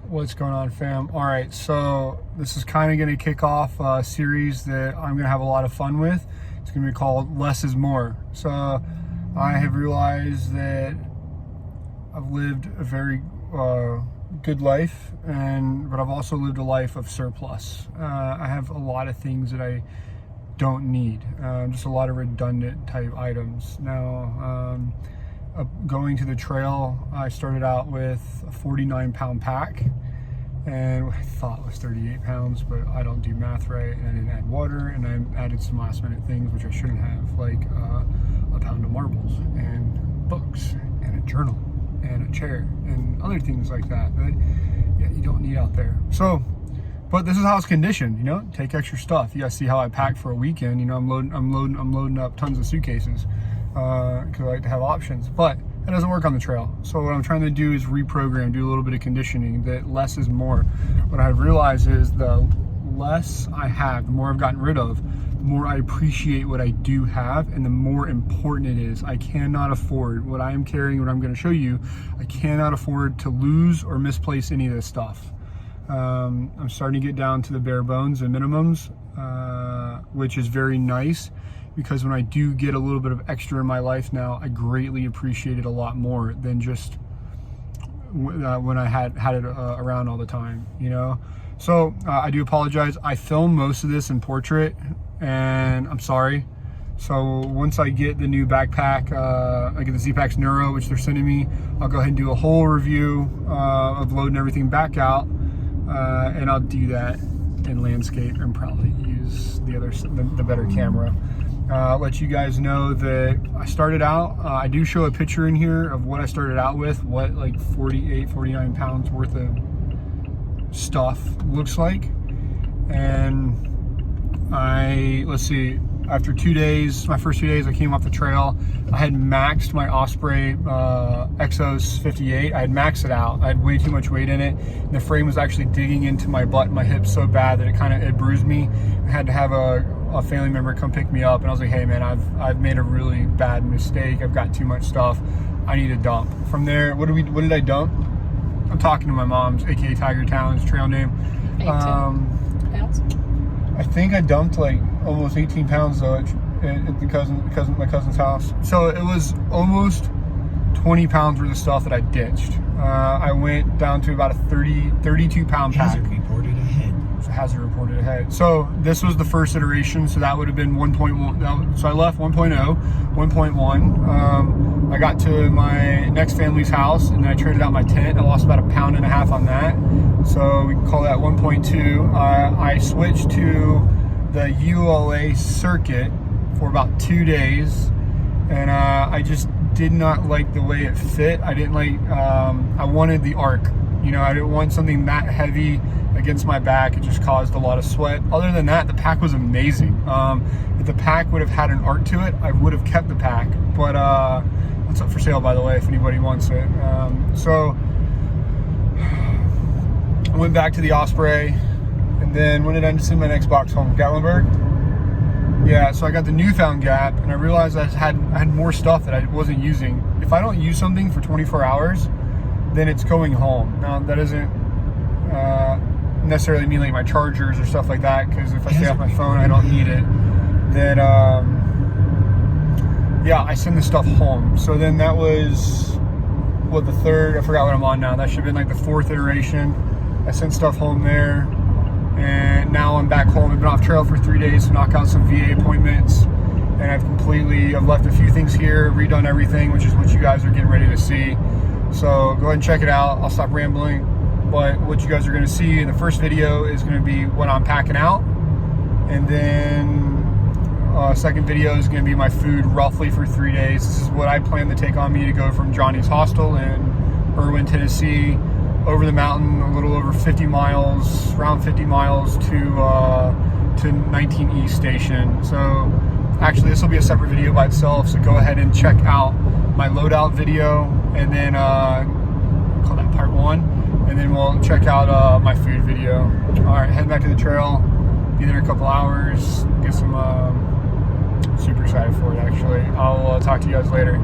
What's going on, fam? All right, so this is kind of going to kick off a series that I'm going to have a lot of fun with. It's going to be called Less is More. So I have realized that I've lived a very good life, but I've also lived a life of surplus. I have a lot of things that I don't need, just a lot of redundant type items. Now, going to the trail, I started out with a 49-pound pack, and I thought it was 38 pounds, but I don't do math right, and I didn't add water, and I added some last minute things which I shouldn't have, like a pound of marbles and books and a journal and a chair and other things like that yeah, you don't need out there. So, but this is how it's conditioned, you know, take extra stuff. You guys see how I pack for a weekend, you know, I'm loading up tons of suitcases because I like to have options, but it doesn't work on the trail. So what I'm trying to do is reprogram, do a little bit of conditioning, that less is more. What I've realized is the less I have, the more I've gotten rid of, the more I appreciate what I do have, and the more important it is. I cannot afford what I am carrying, what I'm going to show you. I cannot afford to lose or misplace any of this stuff. I'm starting to get down to the bare bones and minimums, which is very nice, because when I do get a little bit of extra in my life now, I greatly appreciate it a lot more than just when I had it around all the time, you know? So I do apologize. I filmed most of this in portrait, and I'm sorry. So once I get the new backpack, I get the ZPacks Nero, which they're sending me, I'll go ahead and do a whole review of loading everything back out, and I'll do that in landscape and probably use the better camera. Let you guys know that I started out, I do show a picture in here of what I started out with, what like 48, 49 pounds worth of stuff looks like. And let's see, after 2 days, my first 2 days I came off the trail, I had maxed my Osprey Exos 58. I had maxed it out. I had way too much weight in it, and the frame was actually digging into my butt and my hips so bad that it bruised me. I had to have a family member come pick me up, and I was like, hey man, I've made a really bad mistake. I've got too much stuff. I need a dump. From there, what did I dump? I'm talking to my mom's, aka Tiger Talon's trail name. 18 pounds? I think I dumped like almost 18 pounds though at my cousin's house. So it was almost 20 pounds worth of stuff that I ditched. I went down to about a 32 pound pack. Hazard reported ahead. Hazard reported ahead. So this was the first iteration, so that would have been 1.1. So I left 1.0, 1.1. I got to my next family's house, and then I traded out my tent. I lost about 1.5 pounds on that, so we can call that 1.2. I switched to the ULA circuit for about 2 days, and I just did not like the way it fit. I didn't like, I wanted the arc, you know, I didn't want something that heavy against my back. It just caused a lot of sweat. Other than that, the pack was amazing. If the pack would have had an arc to it, I would have kept the pack, but it's up for sale, by the way, if anybody wants it. So I went back to the Osprey, and then when did I send my next box home? Gatlinburg? Yeah, so I got the newfound Gap, and I realized I had more stuff that I wasn't using. If I don't use something for 24 hours, then it's going home. Now, that doesn't necessarily mean like my chargers or stuff like that, because if I stay off my phone, I don't need it. Then, yeah, I send the stuff home. So then that was, what, the third? I forgot what I'm on now. That should have been like the fourth iteration. I sent stuff home there, and now I'm back home. I've been off trail for 3 days to knock out some VA appointments, and I've left a few things here, redone everything, which is what you guys are getting ready to see. So go ahead and check it out. I'll stop rambling. But what you guys are going to see in the first video is going to be what I'm packing out, and then second video is going to be my food roughly for 3 days. This is what I plan to take on me to go from Johnny's Hostel in Irwin, Tennessee, over the mountain, a little over 50 miles, around 50 miles to 19 East Station. So actually, this will be a separate video by itself, so go ahead and check out my loadout video, and then call that part 1. And then we'll check out my food video. All right, heading back to the trail. Be there in a couple hours. Get some, super excited for it actually. I'll talk to you guys later.